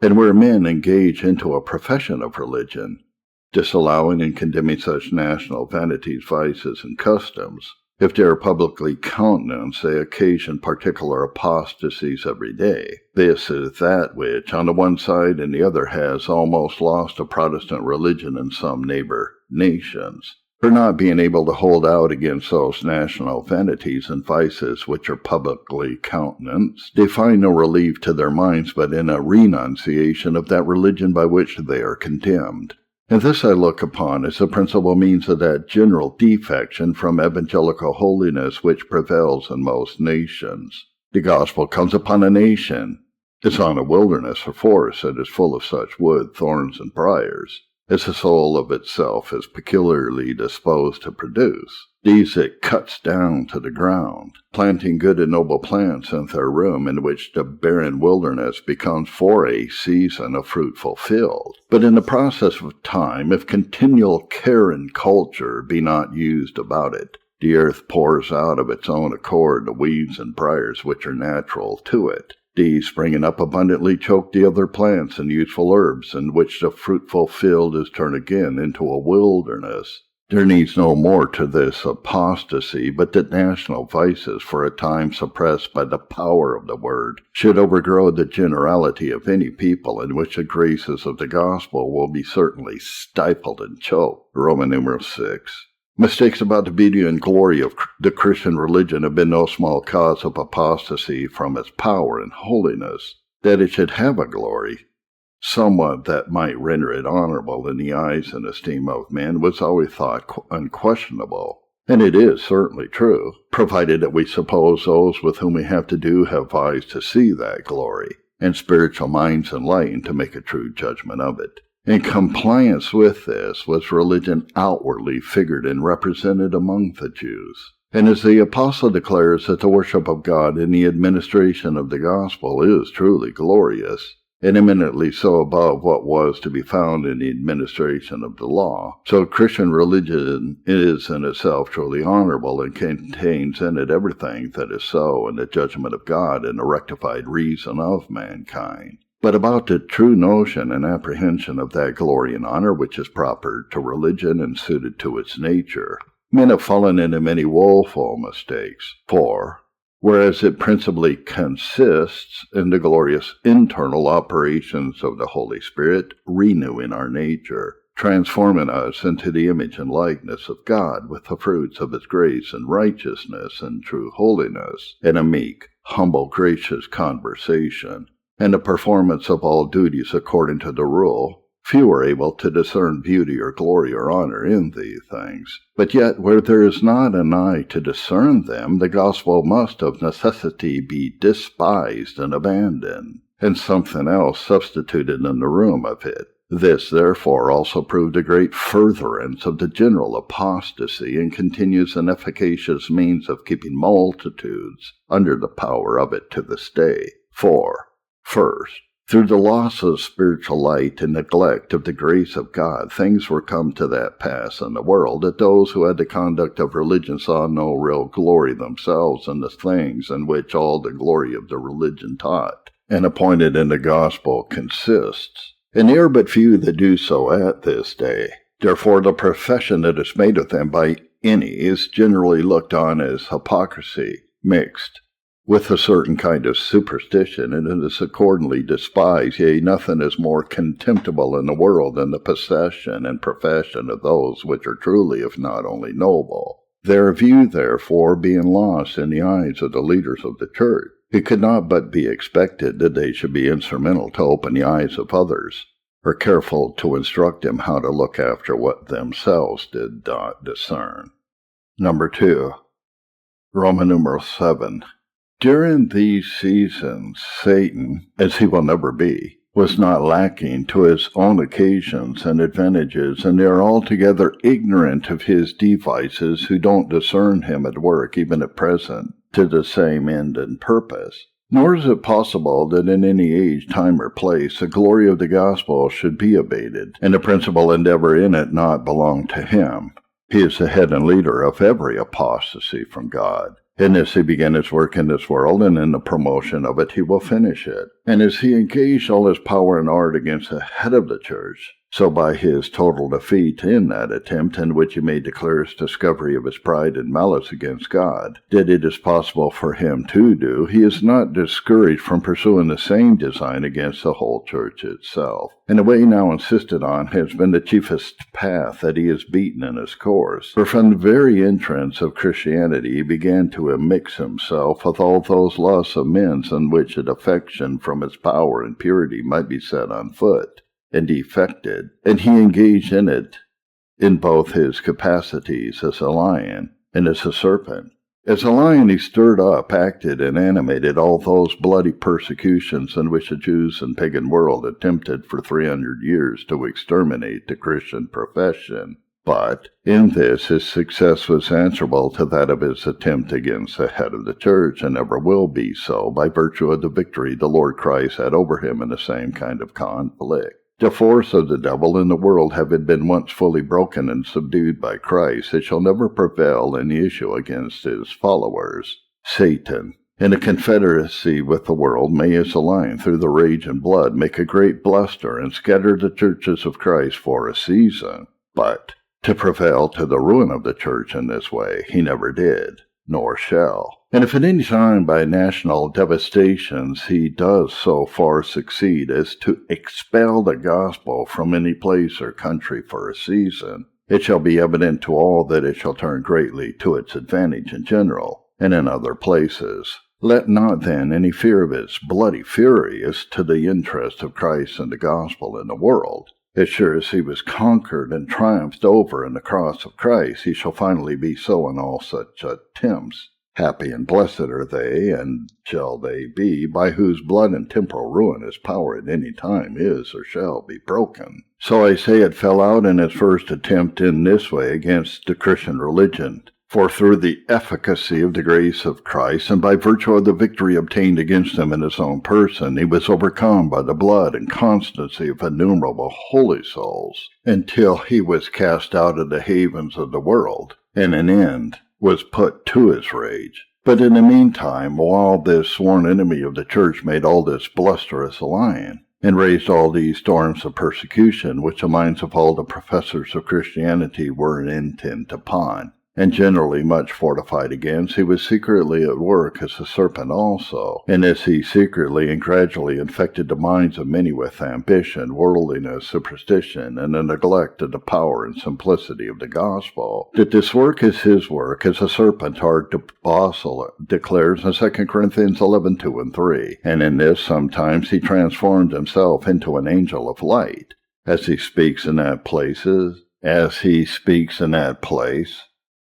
And where men engage into a profession of religion, disallowing and condemning such national vanities, vices, and customs, if they are publicly countenanced, they occasion particular apostasies every day. This is that which, on the one side and the other, has almost lost a Protestant religion in some neighbor nations, for not being able to hold out against those national vanities and vices which are publicly countenanced. They find no relief to their minds but in a renunciation of that religion by which they are condemned. And this I look upon as the principal means of that general defection from evangelical holiness which prevails in most nations. The gospel comes upon a nation, is on a wilderness or forest that is full of such wood, thorns, and briars, as the soul of itself is peculiarly disposed to produce. These it cuts down to the ground, planting good and noble plants in their room, in which the barren wilderness becomes for a season a fruitful field. But in the process of time, if continual care and culture be not used about it, The earth pours out of its own accord the weeds and briars which are natural to it. These, springing up abundantly, choke the other plants and useful herbs, in which the fruitful field is turned again into a wilderness. There needs no more to this apostasy, but that national vices, for a time suppressed by the power of the word, should overgrow the generality of any people, in which the graces of the gospel will be certainly stifled and choked. Roman numeral 6. Mistakes about the beauty and glory of the Christian religion have been no small cause of apostasy from its power and holiness. That it should have a glory, somewhat that might render it honorable in the eyes and esteem of men, was always thought unquestionable. And it is certainly true, provided that we suppose those with whom we have to do have eyes to see that glory, and spiritual minds enlightened to make a true judgment of it. In compliance with this was religion outwardly figured and represented among the Jews. And as the apostle declares that the worship of God in the administration of the gospel is truly glorious, and eminently so above what was to be found in the administration of the law, so Christian religion is in itself truly honorable and contains in it everything that is so in the judgment of God and the rectified reason of mankind. But about the true notion and apprehension of that glory and honor which is proper to religion and suited to its nature, men have fallen into many woeful mistakes. For, whereas it principally consists in the glorious internal operations of the Holy Spirit, renewing our nature, transforming us into the image and likeness of God with the fruits of His grace and righteousness and true holiness, in a meek, humble, gracious conversation, and the performance of all duties according to the rule, few are able to discern beauty or glory or honor in these things. But yet, where there is not an eye to discern them, the gospel must of necessity be despised and abandoned, and something else substituted in the room of it. This, therefore, also proved a great furtherance of the general apostasy, and continues an efficacious means of keeping multitudes under the power of it to this day. 4. First, through the loss of spiritual light and neglect of the grace of God, things were come to that pass in the world that those who had the conduct of religion saw no real glory themselves in the things in which all the glory of the religion taught and appointed in the gospel consists. And there are but few that do so at this day. Therefore the profession that is made of them by any is generally looked on as hypocrisy, mixed with a certain kind of superstition, and it is accordingly despised. Yea, nothing is more contemptible in the world than the possession and profession of those which are truly, if not only noble. Their view, therefore, being lost in the eyes of the leaders of the church, it could not but be expected that they should be instrumental to open the eyes of others, or careful to instruct them how to look after what themselves did not discern. Number 2. Roman numeral 7. During these seasons, Satan, as he will never be, was not lacking to his own occasions and advantages, and they are altogether ignorant of his devices who don't discern him at work, even at present, to the same end and purpose. Nor is it possible that in any age, time, or place, the glory of the gospel should be abated, and the principal endeavor in it not belong to him. He is the head and leader of every apostasy from God. In this he began his work in this world, and in the promotion of it he will finish it. And as he engaged all his power and art against the head of the church, so by his total defeat in that attempt, in which he made the clearest discovery of his pride and malice against God, that it is possible for him to do, he is not discouraged from pursuing the same design against the whole church itself. And the way now insisted on has been the chiefest path that he has beaten in his course. For from the very entrance of Christianity he began to immix himself with all those lusts of men in which a defection from its power and purity might be set on foot and defected, and he engaged in it in both his capacities as a lion and as a serpent. As a lion he stirred up, acted, and animated all those bloody persecutions in which the Jews and pagan world attempted for 300 years to exterminate the Christian profession. But in this his success was answerable to that of his attempt against the head of the church, and ever will be so by virtue of the victory the Lord Christ had over him in the same kind of conflict. The force of the devil in the world having been once fully broken and subdued by Christ, it shall never prevail in the issue against his followers. Satan, in a confederacy with the world, may his lion through the rage and blood make a great bluster and scatter the churches of Christ for a season. But to prevail to the ruin of the church in this way, he never did, nor shall. And if at any time by national devastations he does so far succeed as to expel the gospel from any place or country for a season, it shall be evident to all that it shall turn greatly to its advantage in general, and in other places. Let not then any fear of its bloody fury as to the interest of Christ and the gospel in the world. As sure as he was conquered and triumphed over in the cross of Christ, he shall finally be so in all such attempts. Happy and blessed are they, and shall they be, by whose blood and temporal ruin his power at any time is or shall be broken. So I say it fell out in its first attempt in this way against the Christian religion. For through the efficacy of the grace of Christ, and by virtue of the victory obtained against him in his own person, he was overcome by the blood and constancy of innumerable holy souls, until he was cast out of the havens of the world, and an end was put to his rage. But in the meantime, while this sworn enemy of the church made all this blusterous lion, and raised all these storms of persecution, which the minds of all the professors of Christianity were intent upon, and generally much fortified against, he was secretly at work as a serpent also, and as he secretly and gradually infected the minds of many with ambition, worldliness, superstition, and a neglect of the power and simplicity of the gospel, that this work is his work as a serpent, our apostle declares in 2 Corinthians 11:2 and 3, and in this sometimes he transformed himself into an angel of light, as he speaks in that place,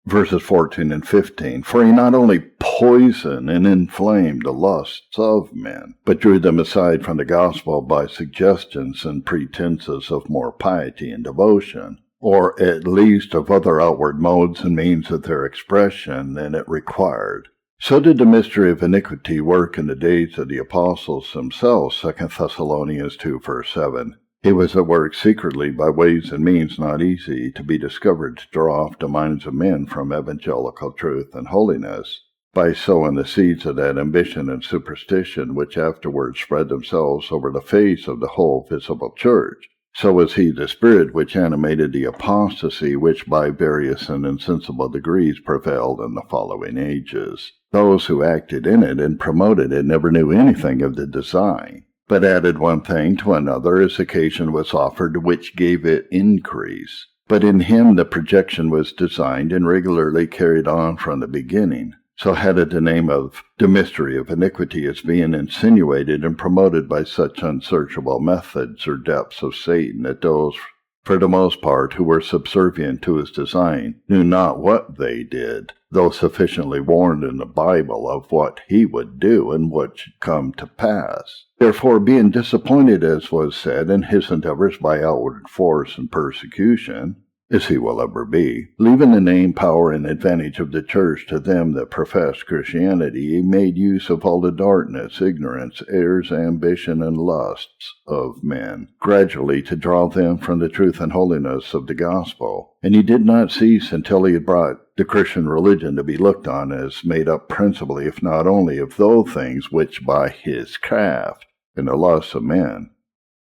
verses 14 and 15, for he not only poisoned and inflamed the lusts of men, but drew them aside from the gospel by suggestions and pretenses of more piety and devotion, or at least of other outward modes and means of their expression than it required. So did the mystery of iniquity work in the days of the apostles themselves, 2 Thessalonians 2, verse 7. He was at work secretly by ways and means not easy to be discovered to draw off the minds of men from evangelical truth and holiness, by sowing the seeds of that ambition and superstition which afterwards spread themselves over the face of the whole visible church. So was he the spirit which animated the apostasy which by various and insensible degrees prevailed in the following ages. Those who acted in it and promoted it never knew anything of the design, but added one thing to another as occasion was offered, which gave it increase. But in him the projection was designed and regularly carried on from the beginning. So had it the name of the mystery of iniquity as being insinuated and promoted by such unsearchable methods or depths of Satan that those, for the most part, who were subservient to his design, knew not what they did, though sufficiently warned in the Bible of what he would do and what should come to pass. Therefore, being disappointed, as was said, in his endeavors by outward force and persecution, as he will ever be, leaving the name, power, and advantage of the church to them that professed Christianity, he made use of all the darkness, ignorance, errors, ambition, and lusts of men, gradually to draw them from the truth and holiness of the gospel. And he did not cease until he had brought the Christian religion to be looked on as made up principally, if not only, of those things which by his craft and the lusts of men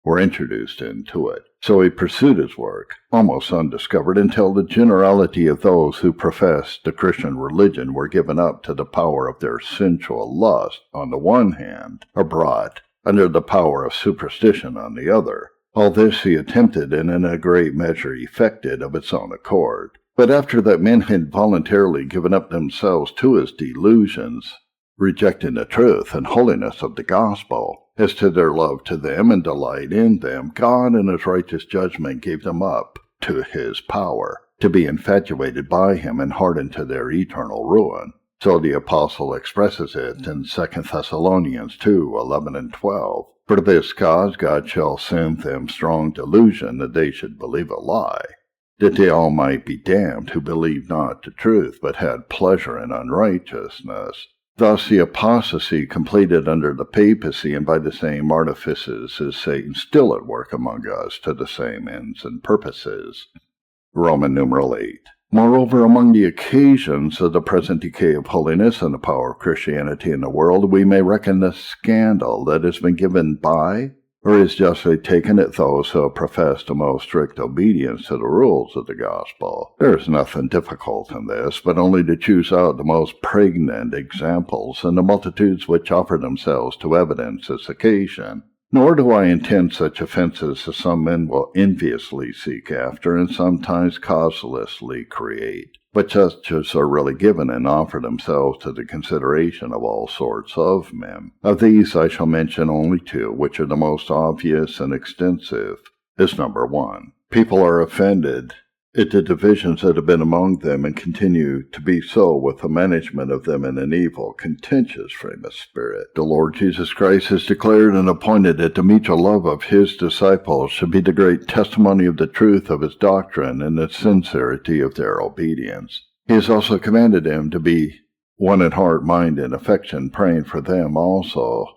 were introduced into it. So he pursued his work, almost undiscovered, until the generality of those who professed the Christian religion were given up to the power of their sensual lust on the one hand, or brought under the power of superstition on the other. All this he attempted and in a great measure effected of its own accord. But after that men had voluntarily given up themselves to his delusions, rejecting the truth and holiness of the gospel, as to their love to them and delight in them, God in his righteous judgment gave them up to his power, to be infatuated by him and hardened to their eternal ruin. So the apostle expresses it in 2 Thessalonians 2, 11 and 12. For this cause God shall send them strong delusion, that they should believe a lie, that they all might be damned who believed not the truth, but had pleasure in unrighteousness, Thus the apostasy completed under the papacy and by the same artifices is Satan still at work among us to the same ends and purposes. Roman numeral 8. Moreover, among the occasions of the present decay of holiness and the power of Christianity in the world, we may reckon the scandal that has been given by, or is justly taken at those who have professed the most strict obedience to the rules of the gospel. There is nothing difficult in this, but only to choose out the most pregnant examples and the multitudes which offer themselves to evidence this occasion. Nor do I intend such offenses as some men will enviously seek after and sometimes causelessly create, but such as are really given and offer themselves to the consideration of all sorts of men. Of these I shall mention only two, which are the most obvious and extensive. Is number 1. People are offended at the divisions that have been among them and continue to be so with the management of them in an evil, contentious frame of spirit. The Lord Jesus Christ has declared and appointed that the mutual love of his disciples should be the great testimony of the truth of his doctrine and the sincerity of their obedience. He has also commanded them to be one in heart, mind, and affection, praying for them also,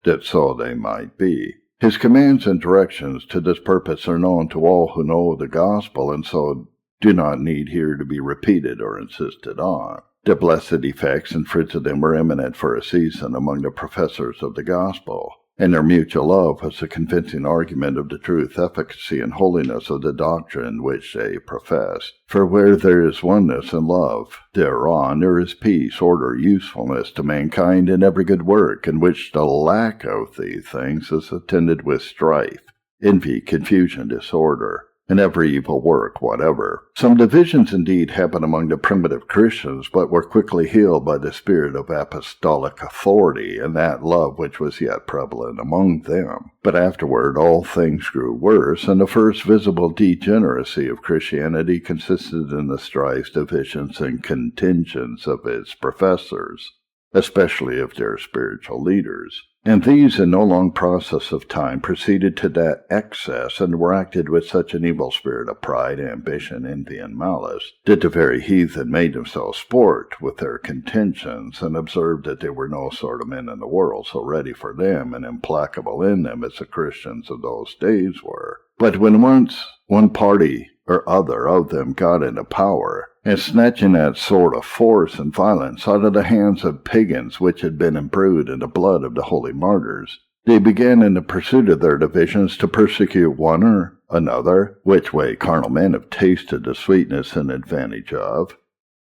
that so they might be. His commands and directions to this purpose are known to all who know the gospel, and so do not need here to be repeated or insisted on. The blessed effects and fruits of them were eminent for a season among the professors of the gospel, and their mutual love was a convincing argument of the truth, efficacy, and holiness of the doctrine which they profess. For where there is oneness and love, thereon there is peace, order, usefulness to mankind, and every good work, in which the lack of these things is attended with strife, envy, confusion, disorder, and every evil work whatever. Some divisions indeed happened among the primitive Christians, but were quickly healed by the spirit of apostolic authority and that love which was yet prevalent among them. But afterward all things grew worse, and the first visible degeneracy of Christianity consisted in the strifes, divisions, and contentions of its professors, especially of their spiritual leaders. And these, in no long process of time, proceeded to that excess, and were acted with such an evil spirit of pride, ambition, envy, and malice, that the very heathen made themselves sport with their contentions, and observed that there were no sort of men in the world so ready for them and implacable in them as the Christians of those days were. But when once one party or other of them got into power, and snatching that sort of force and violence out of the hands of pagans which had been imbrued in the blood of the holy martyrs, they began in the pursuit of their divisions to persecute one or another, which way carnal men have tasted the sweetness and advantage of,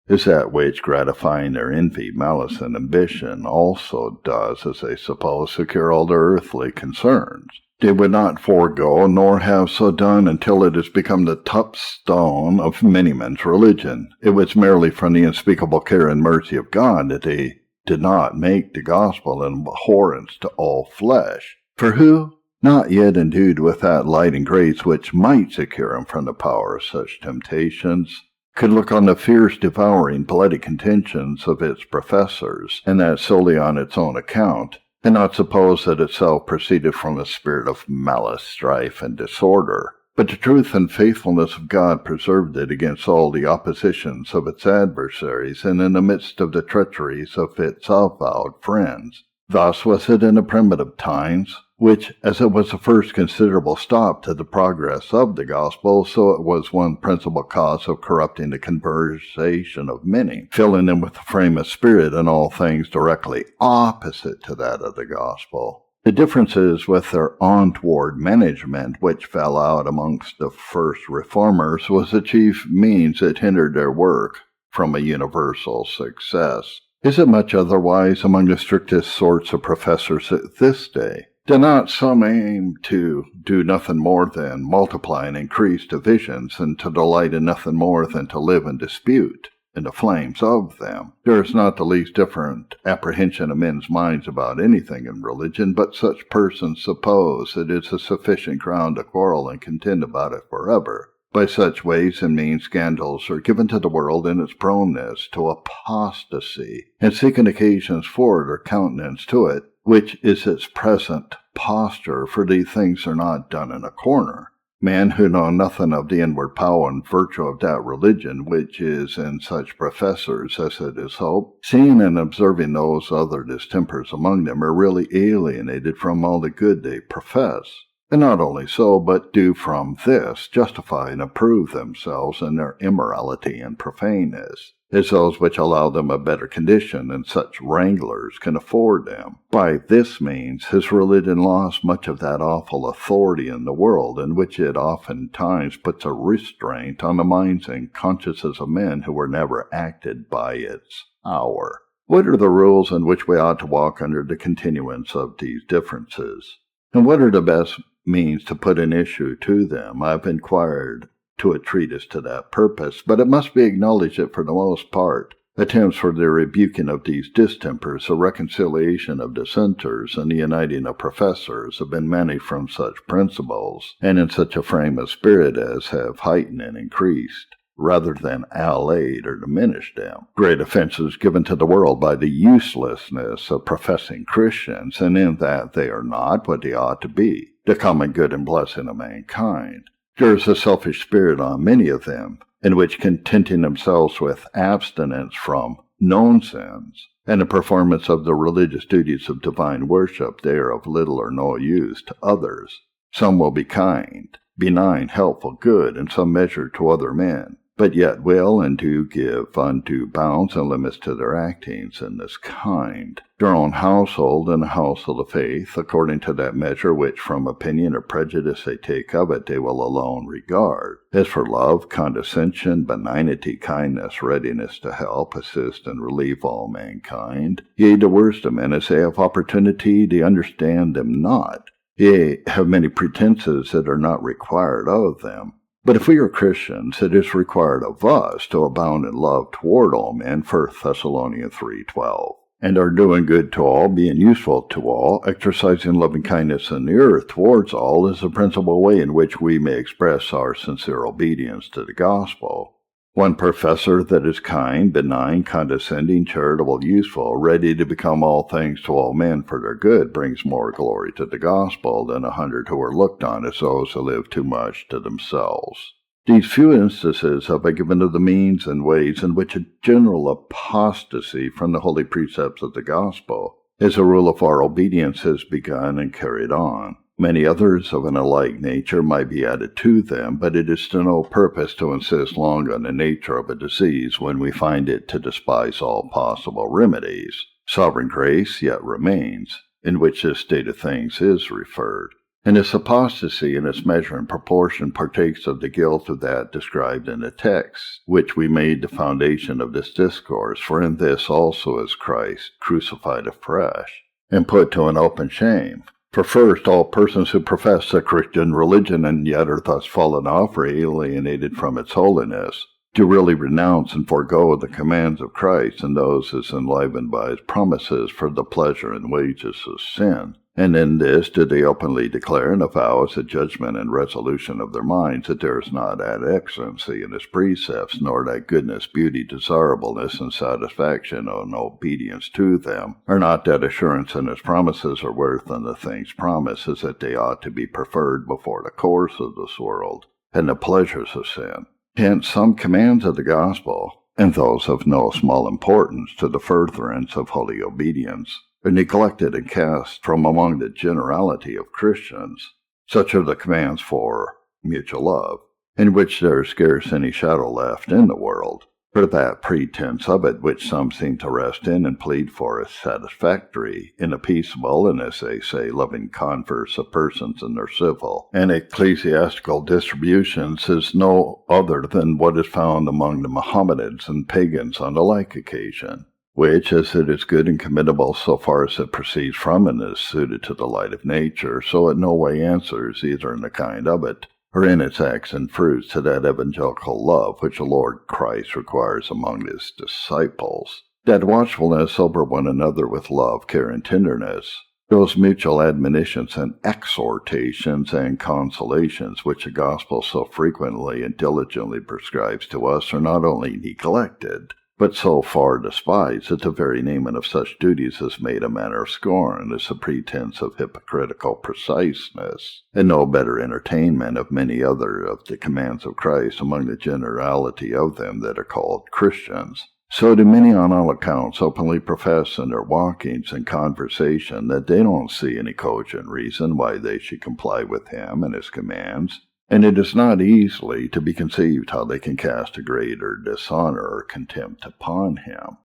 is that which, gratifying their envy, malice, and ambition, also does, as they suppose, secure all their earthly concerns. They would not forego, nor have so done until it has become the touchstone of many men's religion. It was merely from the unspeakable care and mercy of God that they did not make the gospel an abhorrence to all flesh. For who, not yet endued with that light and grace which might secure him from the power of such temptations, could look on the fierce, devouring, bloody contentions of its professors, and that solely on its own account, and not suppose that itself proceeded from a spirit of malice, strife, and disorder? But the truth and faithfulness of God preserved it against all the oppositions of its adversaries, and in the midst of the treacheries of its avowed friends. Thus was it in the primitive times, which, as it was the first considerable stop to the progress of the gospel, so it was one principal cause of corrupting the conversation of many, filling them with a frame of spirit in all things directly opposite to that of the gospel. The differences with their untoward management, which fell out amongst the first reformers, was the chief means that hindered their work from a universal success. Is it much otherwise among the strictest sorts of professors at this day? Do not some aim to do nothing more than multiply and increase divisions, and to delight in nothing more than to live in dispute in the flames of them? There is not the least different apprehension of men's minds about anything in religion, but such persons suppose it is a sufficient ground to quarrel and contend about it forever. By such ways and means scandals are given to the world in its proneness to apostasy, and seeking occasions for it or countenance to it, which is its present posture, for these things are not done in a corner. Men who know nothing of the inward power and virtue of that religion which is in such professors as it is hoped, seeing and observing those other distempers among them, are really alienated from all the good they profess. And not only so, but do from this justify and approve themselves in their immorality and profaneness, as those which allow them a better condition than such wranglers can afford them. By this means his religion lost much of that awful authority in the world, in which it oftentimes puts a restraint on the minds and consciences of men who were never acted by its power. What are the rules in which we ought to walk under the continuance of these differences? And what are the best means to put an issue to them? I have inquired to a treatise to that purpose, but it must be acknowledged that for the most part, attempts for the rebuking of these distempers, the reconciliation of dissenters, and the uniting of professors have been many from such principles, and in such a frame of spirit as have heightened and increased, rather than allayed or diminished them, great offenses given to the world by the uselessness of professing Christians, and in that they are not what they ought to be, the common good and blessing of mankind. There is a selfish spirit on many of them, in which contenting themselves with abstinence from known sins, and the performance of the religious duties of divine worship, they are of little or no use to others. Some will be kind, benign, helpful, good, in some measure to other men, but yet will and do give undue bounds and limits to their actings in this kind. Their own household and the household of faith, according to that measure which from opinion or prejudice they take of it, they will alone regard. As for love, condescension, benignity, kindness, readiness to help, assist, and relieve all mankind, yea, the worst of men, as they have opportunity, they understand them not. Yea, have many pretenses that are not required of them. But if we are Christians, it is required of us to abound in love toward all men, 1 Thessalonians 3:12, and are doing good to all, being useful to all, exercising loving kindness in the earth towards all, is the principal way in which we may express our sincere obedience to the gospel. One professor that is kind, benign, condescending, charitable, useful, ready to become all things to all men for their good, brings more glory to the gospel than 100 who are looked on as those who live too much to themselves. These few instances have been given of the means and ways in which a general apostasy from the holy precepts of the gospel, as a rule of our obedience, has begun and carried on. Many others of an alike nature might be added to them, but it is to no purpose to insist long on the nature of a disease when we find it to despise all possible remedies. Sovereign grace yet remains, in which this state of things is referred. And this apostasy in its measure and proportion partakes of the guilt of that described in the text, which we made the foundation of this discourse, for in this also is Christ crucified afresh, and put to an open shame. For first, all persons who profess the Christian religion and yet are thus fallen off or alienated from its holiness, do really renounce and forego the commands of Christ and those as enlivened by his promises for the pleasure and wages of sin. And in this do they openly declare and avow as a judgment and resolution of their minds that there is not that excellency in his precepts, nor that goodness, beauty, desirableness, and satisfaction and obedience to them, or not that assurance in his promises or worth in the things promised, as that they ought to be preferred before the course of this world and the pleasures of sin. Hence some commands of the gospel, and those of no small importance to the furtherance of holy obedience, are neglected and cast from among the generality of Christians. Such are the commands for mutual love, in which there is scarce any shadow left in the world, for that pretense of it which some seem to rest in and plead for as satisfactory in a peaceable and, as they say, loving converse of persons in their civil and ecclesiastical distributions, is no other than what is found among the Mohammedans and pagans on the like occasion, which, as it is good and commendable so far as it proceeds from and is suited to the light of nature, so it no way answers, either in the kind of it, or in its acts and fruits, to that evangelical love which the Lord Christ requires among his disciples. That watchfulness over one another with love, care, and tenderness, those mutual admonitions and exhortations and consolations which the gospel so frequently and diligently prescribes to us, are not only neglected, but so far despised that the very naming of such duties is made a matter of scorn, as a pretense of hypocritical preciseness, and no better entertainment of many other of the commands of Christ among the generality of them that are called Christians. So do many on all accounts openly profess in their walkings and conversation that they don't see any cogent reason why they should comply with him and his commands, and it is not easily to be conceived how they can cast a greater dishonor or contempt upon him.